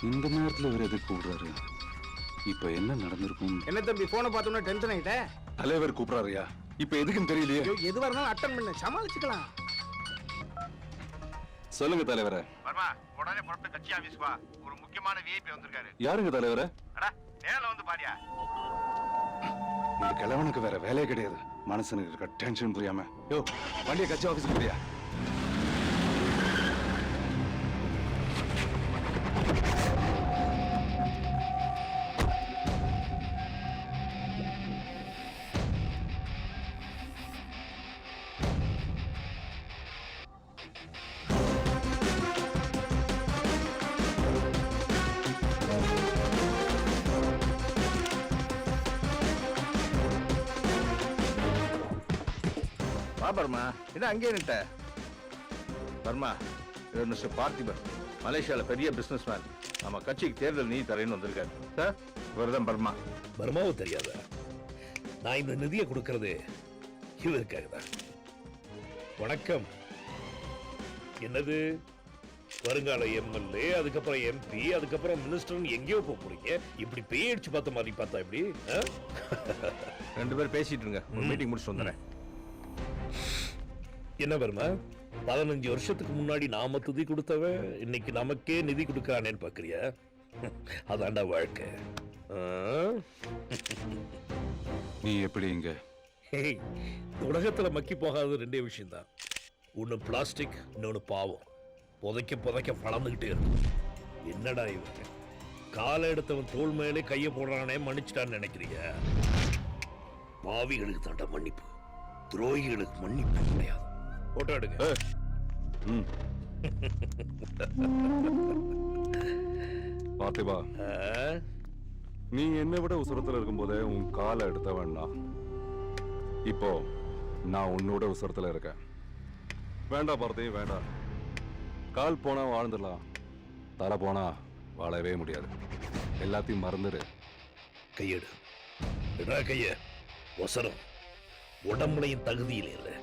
இந்த நேரத்துல இவர் எதுக்கு கூப்பிடுறாரு? இப்ப என்ன நடந்திருக்கும்? என்ன தம்பி போனை பார்த்தோம்னா டென்ஷன் ஆயிட்ட? தலைவர் கூப்பிடுறாருயா. இப்ப எதுக்குன்னு தெரியலையே. எதுவா இருந்தாலும் அட்டன் பண்ண சமாளிச்சுக்கலாம். சொல்லுங்க தலைவரே. வர்மா, உடனே புறப்பட்டு கட்சி ஆபீஸ்க்கு வா. ஒரு முக்கியமான விஐபி வந்திருக்காரு. யாருங்க தலைவரே? அட, நேர்ல வந்து பாரியா. இந்த கிழவனுக்கு வேற வேலையே கிடையாது. மனசனுக்கு இருக்க டென்ஷன் புரியாம. யோ, வண்டியை கட்சி ஆபீஸ்க்கு போறியா? பர்மா, என்ன அங்கே நிட்ட? பர்மா, இவர் மிஸ்டர் பார்த்திபன், மலேசியால பெரிய பிசினஸ் மேன். நம்ம கட்சிக்கு தேர்தல் நிதி தரேன்னு வந்திருக்காரு. சார், இவர்தான் பர்மா. பர்மாவும் தெரியாதா? நான் இந்த நிதியை கொடுக்கறது இவருக்காக தான். வணக்கம். என்னது வருங்கால எம்எல்ஏ, அதுக்கப்புறம் எம்பி, அதுக்கப்புறம் மினிஸ்டர், எங்கேயோ போறீங்க? இப்படி பேயடிச்சு பார்த்த மாதிரி பார்த்தா இப்படி ரெண்டு பேரும் பேசிட்டு இருங்க, ஒரு மீட்டிங் முடிச்சுட்டு வந்துடுறேன். என்ன வருமா? 15 வருஷத்துக்கு முன்னாடி நாம துதி கொடுத்தவன் இன்னைக்கு நமக்கே நிதி கொடுக்கறானேன்னு பாக்குறியா? அதாண்டா வாழ்க்கை. நீ எப்படி இங்க? உலகத்துல மக்கி போகாத ரெண்டே விஷயம் தான். ஒண்ணு பிளாஸ்டிக், இன்னொன்னு பாவம். புதைக்க புதைக்க வளர்ந்துகிட்டே இருக்கும். என்னடா இவங்க காலை எடுத்தவன் தோல் மேலே கைய போடுறானே மன்னிச்சிட்டான்னு நினைக்கிறீங்க? பாவிகளுக்கு தாண்டா மன்னிப்பு, துரோகிகளுக்கு மன்னிப்பு கிடையாது. போட்டோ எடுங்க. பார்த்திபா, நீ என்னை விட உசுரத்துல இருக்கும் போதே உன் காலை எடுத்த வேண்டாம். இப்போ நான் உன்னோட உசுரத்துல இருக்கேன். வேண்டாம் பார்த்தி, வேண்டாம். கால் போனா வாழ்ந்துடலாம், தலை போனா வாழவே முடியாது. எல்லாத்தையும் மறந்துடு. கையெடு. கைய. ஒசரம் உடம்புலையும் தகுதியில் இல்லை,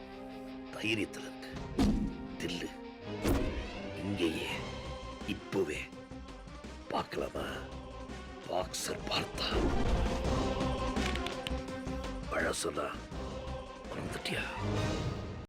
தைரியத்தில் இருக்கு. தில்லு. இங்கேயே இப்பவே பார்க்கலாமா? பாக்ஸர் பார்த்தா பழசொல்லா வந்துட்டியா?